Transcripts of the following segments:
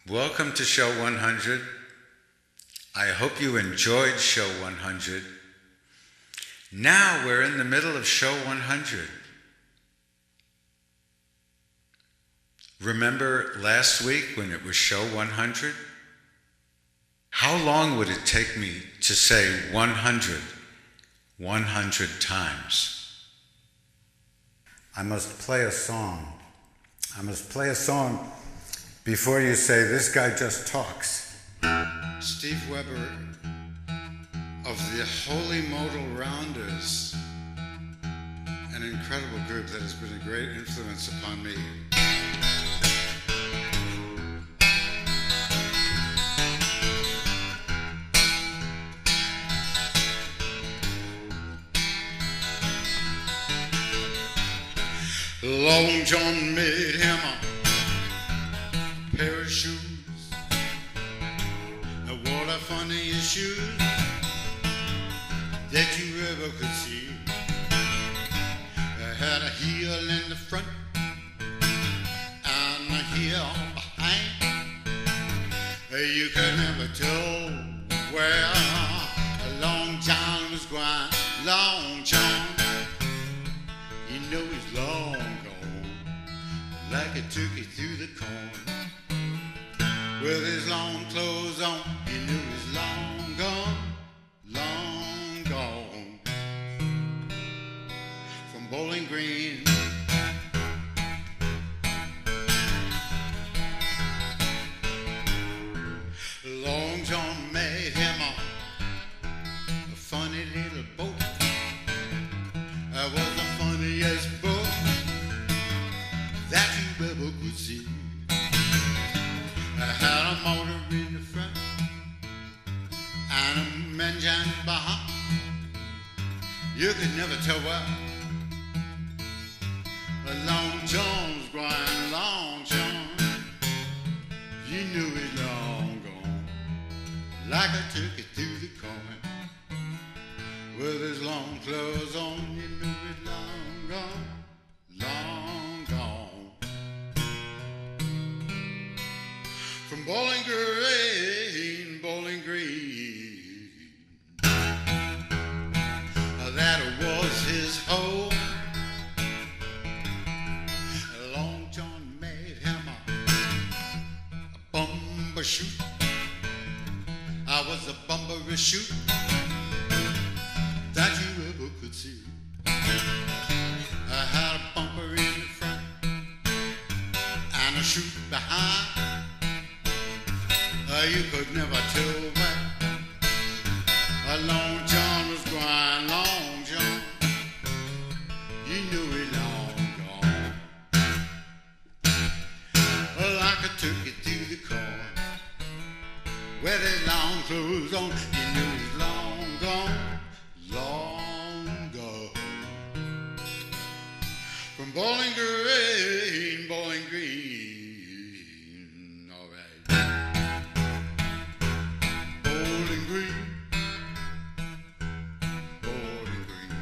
Welcome to Show 100. I hope you enjoyed Show 100. Now we're in the middle of Show 100. Remember last week when it was Show 100? How long would it take me to say 100 times? I must play a song. I must play a song before you say, this guy just talks. Steve Weber of the Holy Modal Rounders, an incredible group that has been a great influence upon me. Long John made him a pair of shoes. What a funny shoes that you ever could see. Had a heel in the front and a heel behind. You could never tell where Long John was going. Long John, you know he's long gone, like a turkey through the corn. With his long clothes on, you knew he's long gone, long gone. From Bowling Green Long John made him a funny little boat. That was the funniest boat that you ever could see. I had a motor in the front and a engine behind. You could never tell where Long John was going. Long John, you knew he's long gone, like a turkey through the corn. With his long clothes on, you knew he's long gone, long gone. From Bowling Green, Bowling Green, that was his home. Long John made him a bumper shoot. I was a bumper shoot that you ever could see. I had a bumper in the front and a chute behind. You could never tell where Long John was going. Long John, you knew he long gone, like a turkey through the corn. With his long clothes on, you knew he's long gone, long gone. From Bowling Green, Bowling Green, all right. Bowling Green, Bowling Green.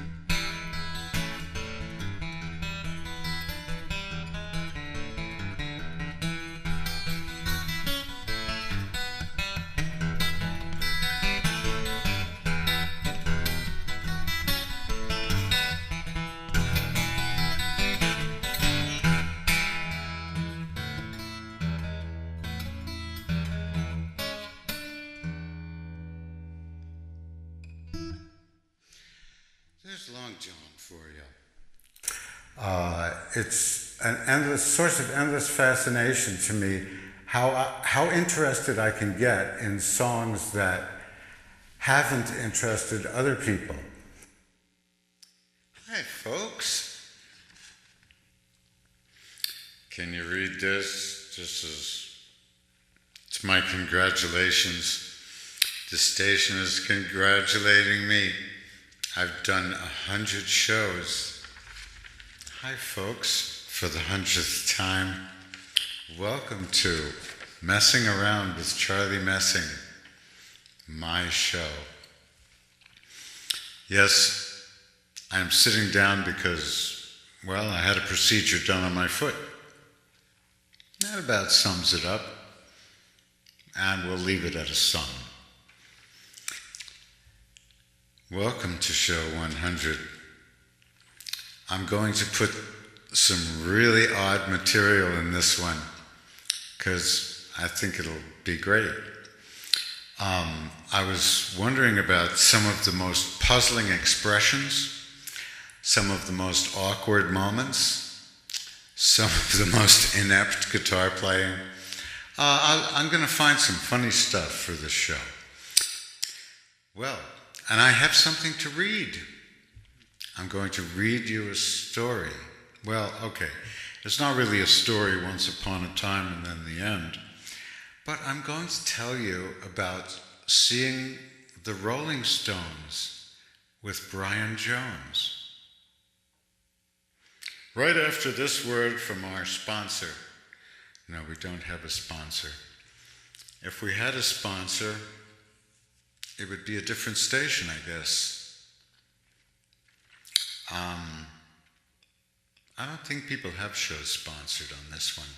There's Long John for you. It's an endless source of endless fascination to me how interested I can get in songs that haven't interested other people. Hi, folks. Can you read this? It's my congratulations. The station is congratulating me. I've done 100 shows. Hi, folks, for the 100th time. Welcome to Messing Around with Charlie Messing, my show. Yes, I'm sitting down because, well, I had a procedure done on my foot. That about sums it up. and we'll leave it at a song. Welcome to show 100. I'm going to put some really odd material in this one because I think it'll be great. I was wondering about some of the most puzzling expressions, some of the most awkward moments, some of the most inept guitar playing. I'm going to find some funny stuff for this show. Well, and I have something to read. I'm going to read you a story. Well, okay, it's not really a story, once upon a time and then the end. But I'm going to tell you about seeing the Rolling Stones with Brian Jones. Right after this word from our sponsor. No, we don't have a sponsor. If we had a sponsor, it would be a different station, I guess. I don't think people have shows sponsored on this one.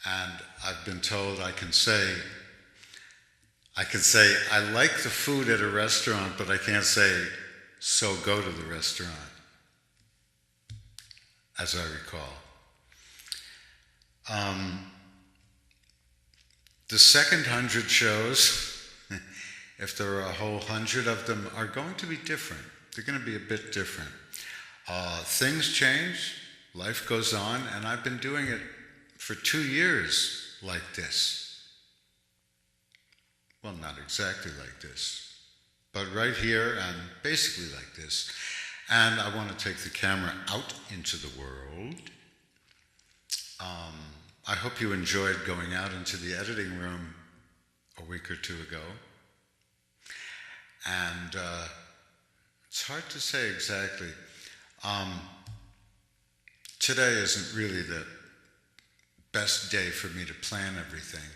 And I've been told I can say, I like the food at a restaurant, but I can't say, so go to the restaurant, as I recall. The second 100 shows, if there are a whole 100 of them, are going to be different. They're going to be a bit different. Things change, life goes on, and I've been doing it for 2 years like this. Well, not exactly like this, but right here and basically like this. And I want to take the camera out into the world. I hope you enjoyed going out into the editing room a week or two ago. And it's hard to say exactly. Today isn't really the best day for me to plan everything.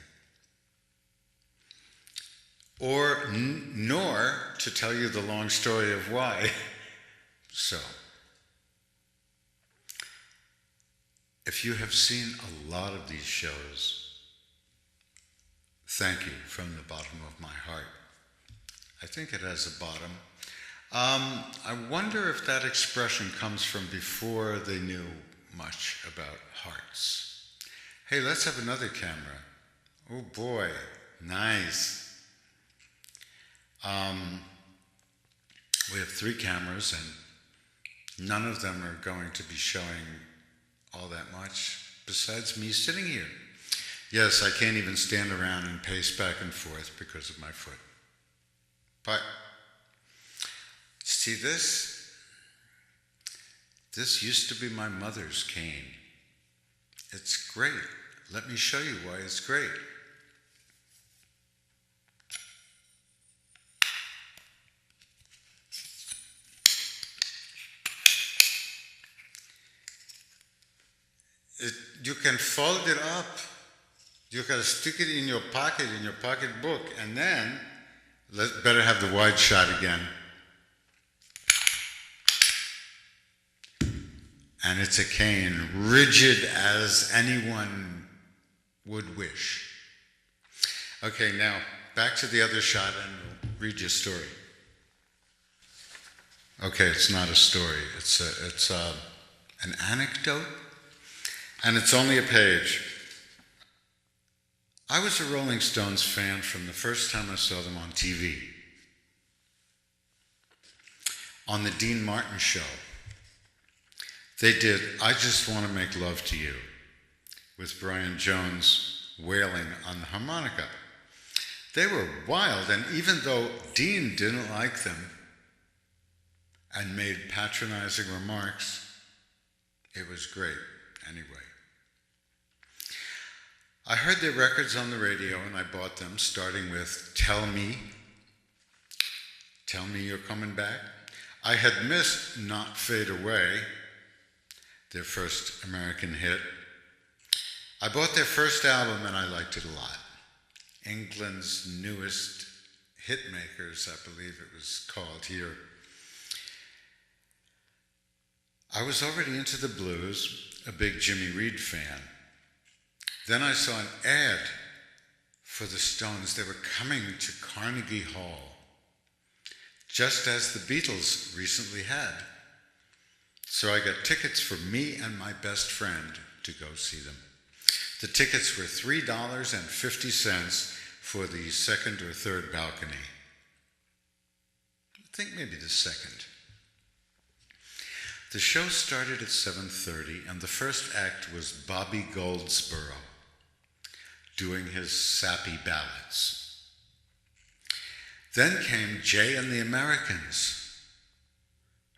Nor to tell you the long story of why. So, if you have seen a lot of these shows, thank you from the bottom of my heart. I think it has a bottom. I wonder if that expression comes from before they knew much about hearts. Hey, let's have another camera. Oh boy, nice. We have 3 cameras and none of them are going to be showing all that much besides me sitting here. Yes, I can't even stand around and pace back and forth because of my foot. But, see this? This used to be my mother's cane. It's great. Let me show you why it's great. You can fold it up. You can stick it in your pocketbook, and then, better have the wide shot again. And it's a cane, rigid as anyone would wish. Okay, now, back to the other shot, and we'll read you a story. Okay, it's not a story. It's an anecdote. And it's only a page. I was a Rolling Stones fan from the first time I saw them on TV. On the Dean Martin show, they did I Just Want to Make Love to You with Brian Jones wailing on the harmonica. They were wild, and even though Dean didn't like them and made patronizing remarks, it was great anyway. I heard their records on the radio and I bought them, starting with Tell Me You're Coming Back. I had missed Not Fade Away, their first American hit. I bought their first album and I liked it a lot. England's newest hit makers, I believe it was called here. I was already into the blues, a big Jimmy Reed fan. Then I saw an ad for the Stones. They were coming to Carnegie Hall, just as the Beatles recently had. So I got tickets for me and my best friend to go see them. The tickets were $3.50 for the second or third balcony. I think maybe the second. The show started at 7:30, and the first act was Bobby Goldsboro doing his sappy ballads. Then came Jay and the Americans,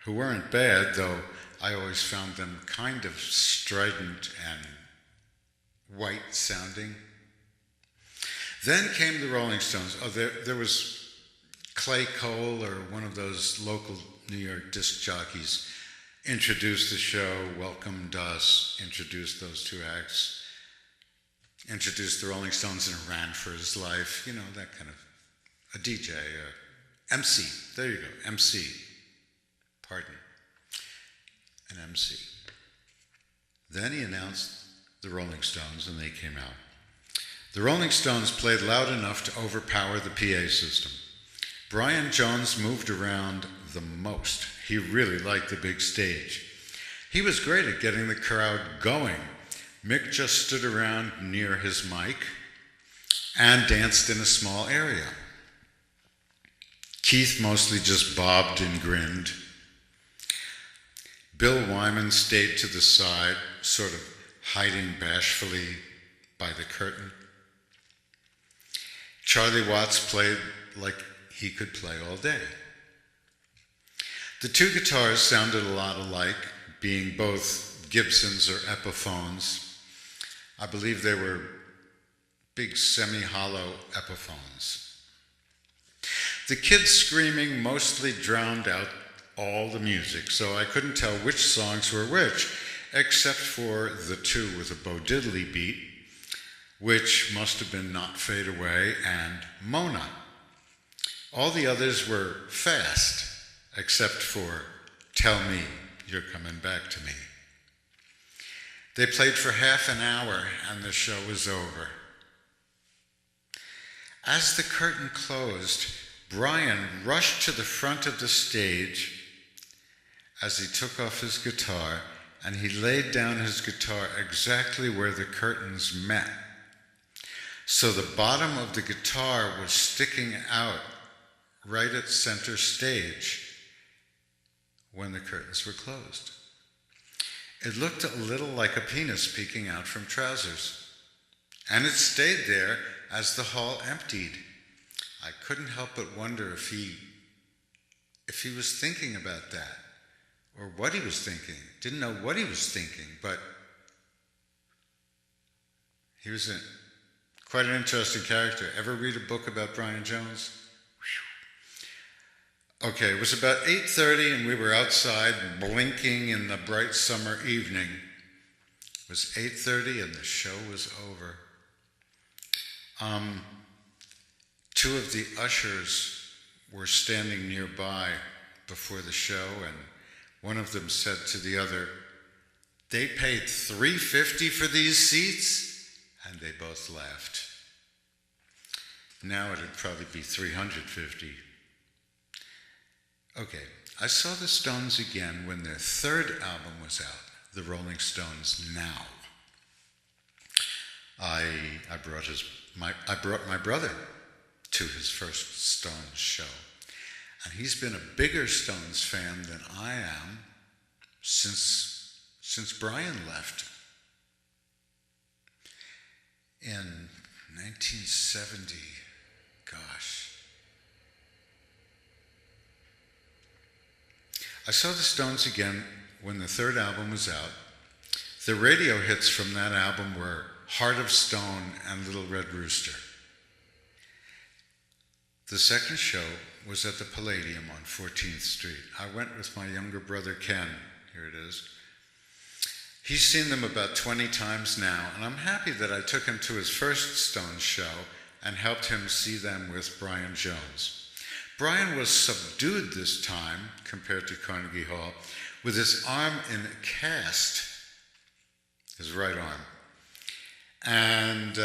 who weren't bad, though I always found them kind of strident and white sounding. Then came the Rolling Stones. Oh, there was Clay Cole, or one of those local New York disc jockeys, introduced the show, welcomed us, introduced those two acts, introduced the Rolling Stones, and ran for his life. You know, that kind of, a DJ, MC. There you go, MC. Pardon. An MC. Then he announced the Rolling Stones, and they came out. The Rolling Stones played loud enough to overpower the PA system. Brian Jones moved around the most. He really liked the big stage. He was great at getting the crowd going. Mick just stood around near his mic and danced in a small area. Keith mostly just bobbed and grinned. Bill Wyman stayed to the side, sort of hiding bashfully by the curtain. Charlie Watts played like he could play all day. The two guitars sounded a lot alike, being both Gibsons or Epiphones. I believe they were big semi-hollow Epiphones. The kids screaming mostly drowned out all the music, so I couldn't tell which songs were which, except for the two with a Bo Diddley beat, which must have been Not Fade Away and Mona. All the others were fast, except for Tell Me You're Coming Back to Me. They played for half an hour and the show was over. As the curtain closed, Brian rushed to the front of the stage as he took off his guitar, and he laid down his guitar exactly where the curtains met. So the bottom of the guitar was sticking out right at center stage when the curtains were closed. It looked a little like a penis peeking out from trousers, and it stayed there as the hall emptied. I couldn't help but wonder if he was thinking about that, or what he was thinking. Didn't know what he was thinking, but he was quite an interesting character. Ever read a book about Brian Jones? Okay, it was about 8:30 and we were outside blinking in the bright summer evening. It was 8:30 and the show was over. Two of the ushers were standing nearby before the show, and one of them said to the other, "They paid $3.50 for these seats?" And they both laughed. Now it'd probably be $350. Okay, I saw the Stones again when their third album was out, The Rolling Stones Now. I brought my brother to his first Stones show, and he's been a bigger Stones fan than I am since Brian left in 1970. Gosh. I saw the Stones again when the third album was out. The radio hits from that album were Heart of Stone and Little Red Rooster. The second show was at the Palladium on 14th Street. I went with my younger brother Ken. Here it is. He's seen them about 20 times now, and I'm happy that I took him to his first Stones show and helped him see them with Brian Jones. Brian was subdued this time, compared to Carnegie Hall, with his arm in a cast, his right arm, and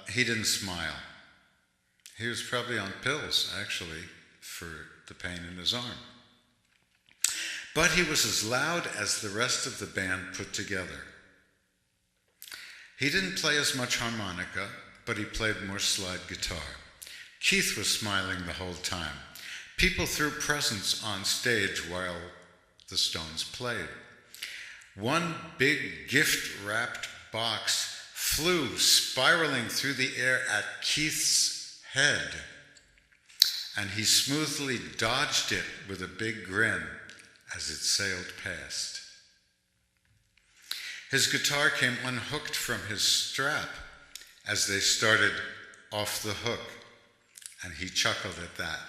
he didn't smile. He was probably on pills, actually, for the pain in his arm. But he was as loud as the rest of the band put together. He didn't play as much harmonica, but he played more slide guitar. Keith was smiling the whole time. People threw presents on stage while the Stones played. One big gift-wrapped box flew spiraling through the air at Keith's head, and he smoothly dodged it with a big grin as it sailed past. His guitar came unhooked from his strap as they started off the hook, and he chuckled at that.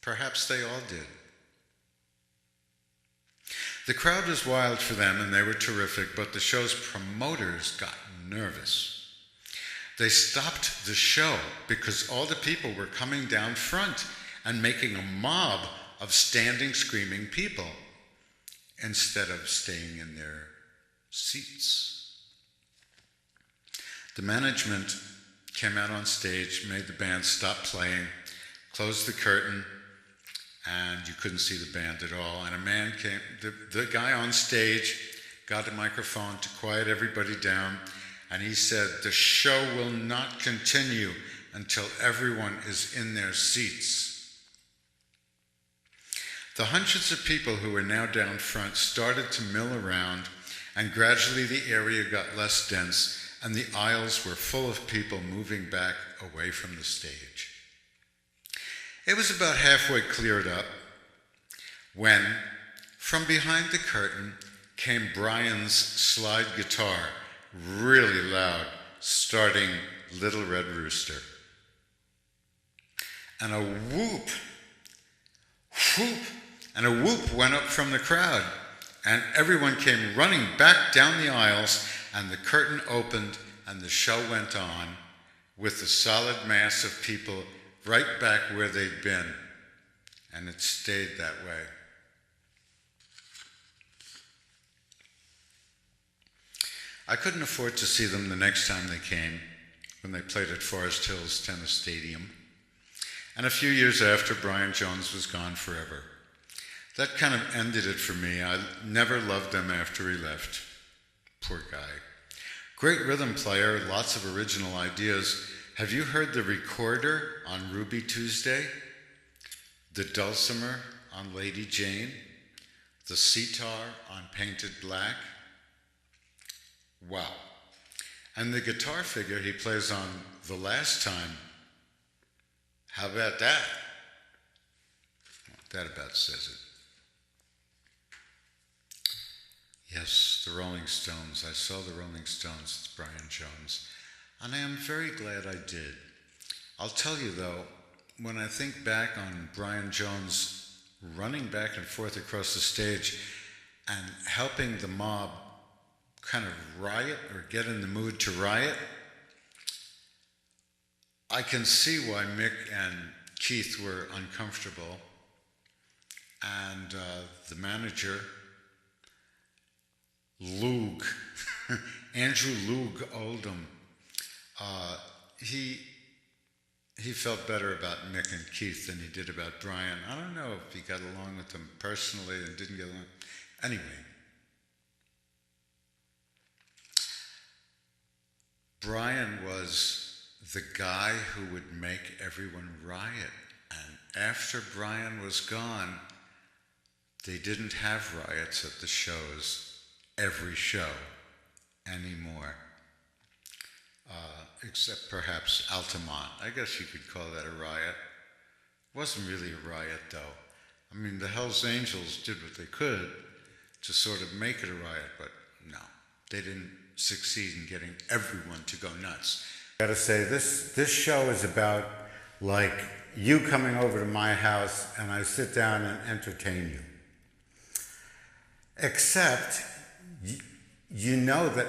Perhaps they all did. The crowd was wild for them, and they were terrific, but the show's promoters got nervous. They stopped the show because all the people were coming down front and making a mob of standing, screaming people instead of staying in their seats. The management came out on stage, made the band stop playing, closed the curtain, and you couldn't see the band at all. And a man came, the guy on stage got a microphone to quiet everybody down, and he said, "The show will not continue until everyone is in their seats." The hundreds of people who were now down front started to mill around, and gradually the area got less dense, and the aisles were full of people moving back away from the stage. It was about halfway cleared up when, from behind the curtain, came Brian's slide guitar, really loud, starting Little Red Rooster. And a whoop, and a whoop went up from the crowd, and everyone came running back down the aisles, and the curtain opened, and the show went on with the solid mass of people right back where they'd been, and it stayed that way. I couldn't afford to see them the next time they came, when they played at Forest Hills Tennis Stadium, and a few years after, Brian Jones was gone forever. That kind of ended it for me. I never loved him after he left. Poor guy. Great rhythm player, lots of original ideas. Have you heard the recorder on Ruby Tuesday? The dulcimer on Lady Jane? The sitar on Painted Black? Wow. And the guitar figure he plays on The Last Time. How about that? That about says it. Yes, the Rolling Stones. I saw the Rolling Stones. It's Brian Jones. And I am very glad I did. I'll tell you though, when I think back on Brian Jones running back and forth across the stage and helping the mob kind of riot or get in the mood to riot, I can see why Mick and Keith were uncomfortable. And the manager, Loog, Andrew Loog Oldham, he felt better about Mick and Keith than he did about Brian. I don't know if he got along with them personally and didn't get along. Anyway, Brian was the guy who would make everyone riot. And after Brian was gone, they didn't have riots at the shows, every show, anymore. Except perhaps Altamont. I guess you could call that a riot. It wasn't really a riot, though. I mean, the Hells Angels did what they could to sort of make it a riot, but no, they didn't succeed in getting everyone to go nuts. I gotta say, this show is about, like, you coming over to my house and I sit down and entertain you. Except, you know that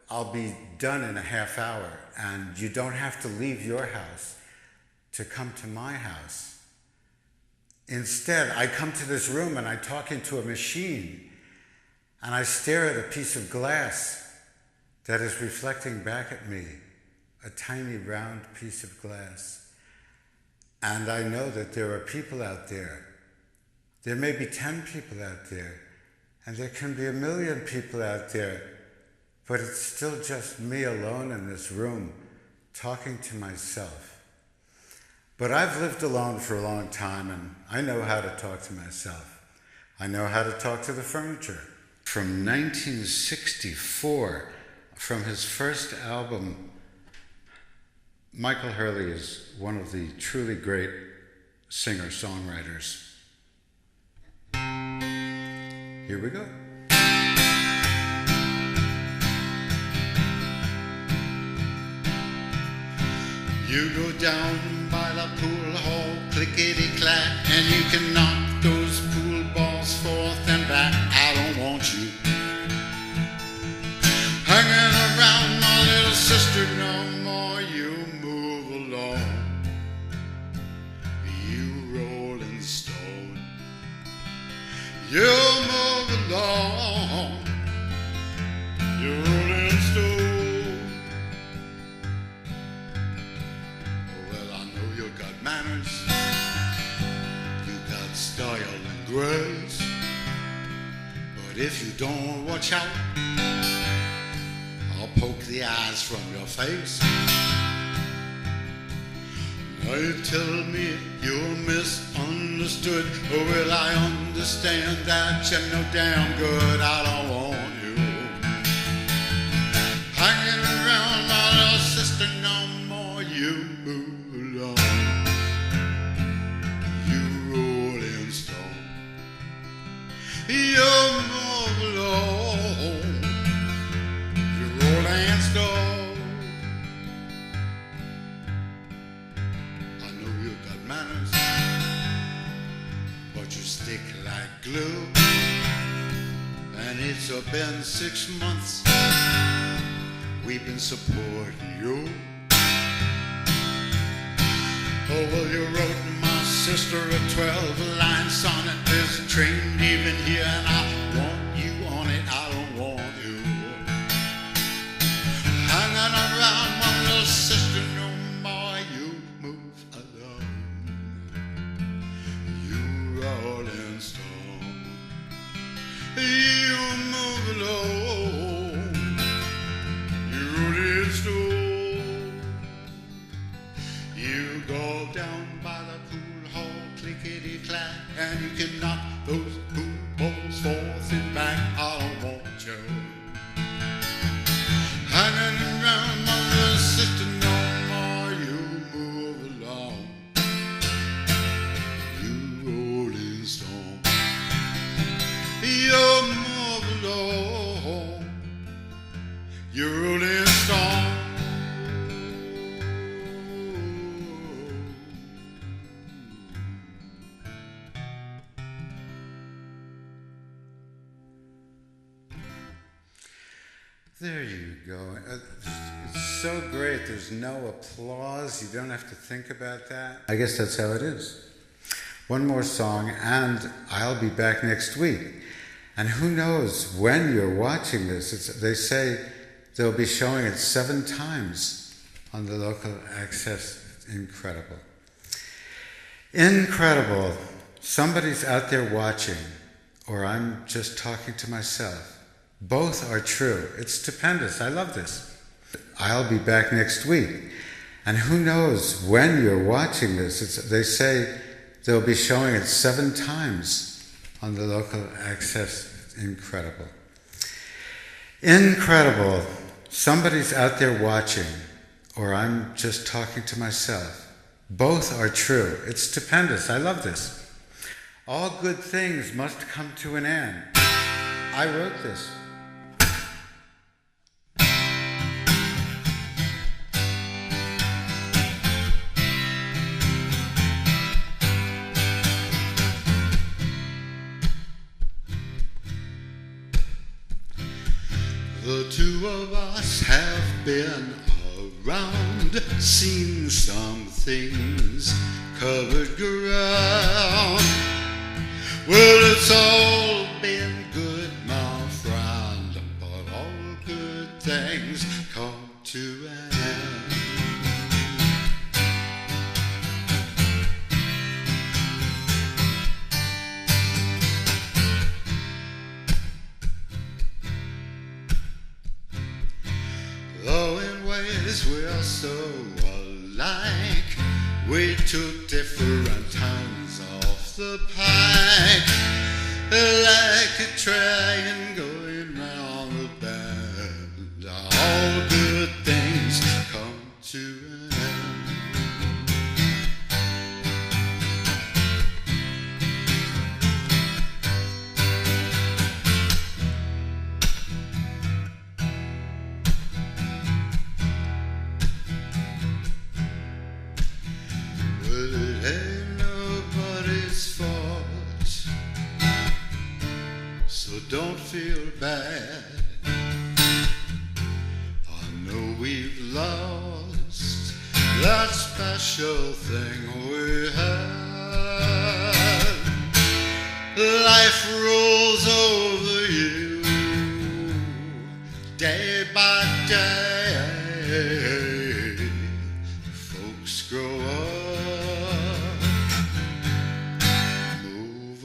I'll be done in a half hour, and you don't have to leave your house to come to my house. Instead, I come to this room and I talk into a machine, and I stare at a piece of glass that is reflecting back at me, a tiny round piece of glass. And I know that there are people out there. There may be 10 people out there, and there can be 1,000,000 people out there, but it's still just me alone in this room, talking to myself. But I've lived alone for a long time, and I know how to talk to myself. I know how to talk to the furniture. From 1964, from his first album, Michael Hurley is one of the truly great singer-songwriters. Here we go. You go down by the pool hall, clickety-clack, and you can knock those pool balls forth and back. I don't want you hanging around my little sister no more. You move along, you rolling stone. You move along, you rolling stone. Manners, you got style and grace, but if you don't watch out, I'll poke the eyes from your face. Now you tell me you're misunderstood, or will I understand that you're no damn good? I don't want you hanging around my little sister no more. You move along, you move along, you rolling stone. I know you got manners, but you stick like glue. And it's been 6 months we've been supporting you. Oh, well, you wrote my sister a 12-line sonnet. There's a train leaving here and I want you on it. I don't want you hanging around my little sister no more. You move along, you rolling stone. You move along, you rolling stone. You go down by the pool hall, clickety-clack, and you can knock those pool balls forth and back. I don't want you hanging around my little sister no more. You move along, you rolling stone. You move along, you rolling stone. There you go. It's so great. There's no applause. You don't have to think about that. I guess that's how it is. One more song, and I'll be back next week. And who knows when you're watching this? They say they'll be showing it 7 times on the local access. Incredible. Incredible. Somebody's out there watching, or I'm just talking to myself. Both are true. It's stupendous. I love this. I'll be back next week. And who knows when you're watching this? They say they'll be showing it 7 times on the local access. Incredible. Incredible. Somebody's out there watching, or I'm just talking to myself. Both are true. It's stupendous. I love this. All good things must come to an end. I wrote this. The two of us have been around, seen some things, covered ground. Well, it's all been good, my friend, but all good things come to an end. guess we're so alike. We took different turns off the pike, like a train going round the bend. All good things come to an end. Well, it ain't nobody's fault, so don't feel bad. I know we've lost that special thing we had. Life rolls over you day by day. Folks grow up, move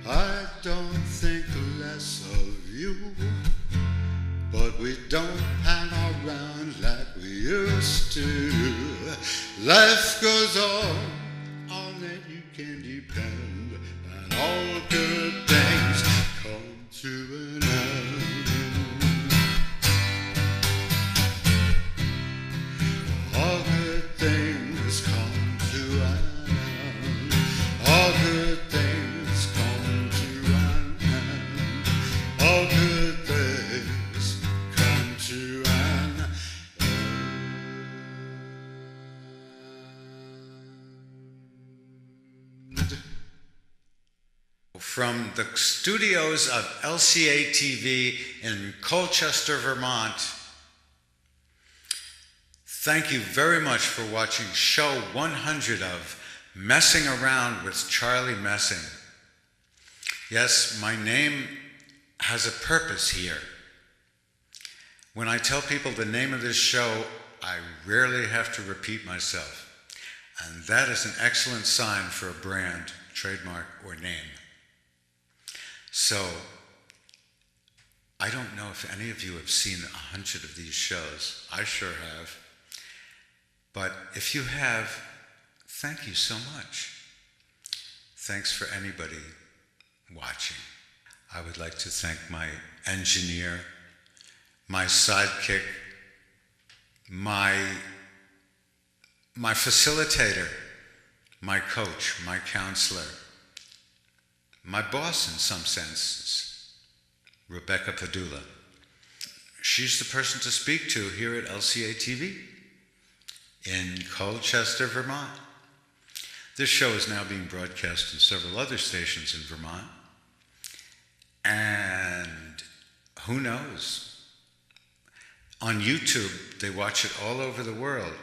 I don't think less of you, but we don't hang around like we used to. Life goes on that you can depend, and all good things come to an end. All good things come to an end. All good things come to an end. All good things come to an end. From the studios of LCA TV in Colchester, Vermont, thank you very much for watching show 100 of Messing Around with Charlie Messing. Yes, my name has a purpose here. When I tell people the name of this show, I rarely have to repeat myself. And that is an excellent sign for a brand, trademark, or name. So, I don't know if any of you have seen 100 of these shows. I sure have. But if you have, thank you so much. Thanks for anybody watching. I would like to thank my engineer, my sidekick, my facilitator, my coach, my counselor, my boss in some senses, Rebecca Padula. She's the person to speak to here at LCA TV in Colchester, Vermont. This show is now being broadcast in several other stations in Vermont. And who knows? On YouTube, they watch it all over the world.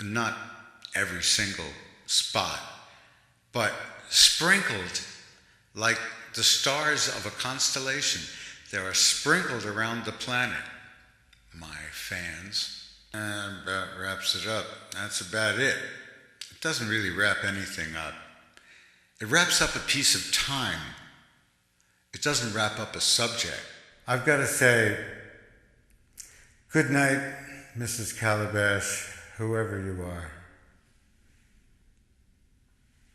Not every single spot, but sprinkled like the stars of a constellation. They are sprinkled around the planet, my fans. And that wraps it up. That's about it. It doesn't really wrap anything up. It wraps up a piece of time. It doesn't wrap up a subject. I've got to say, good night, Mrs. Calabash, whoever you are.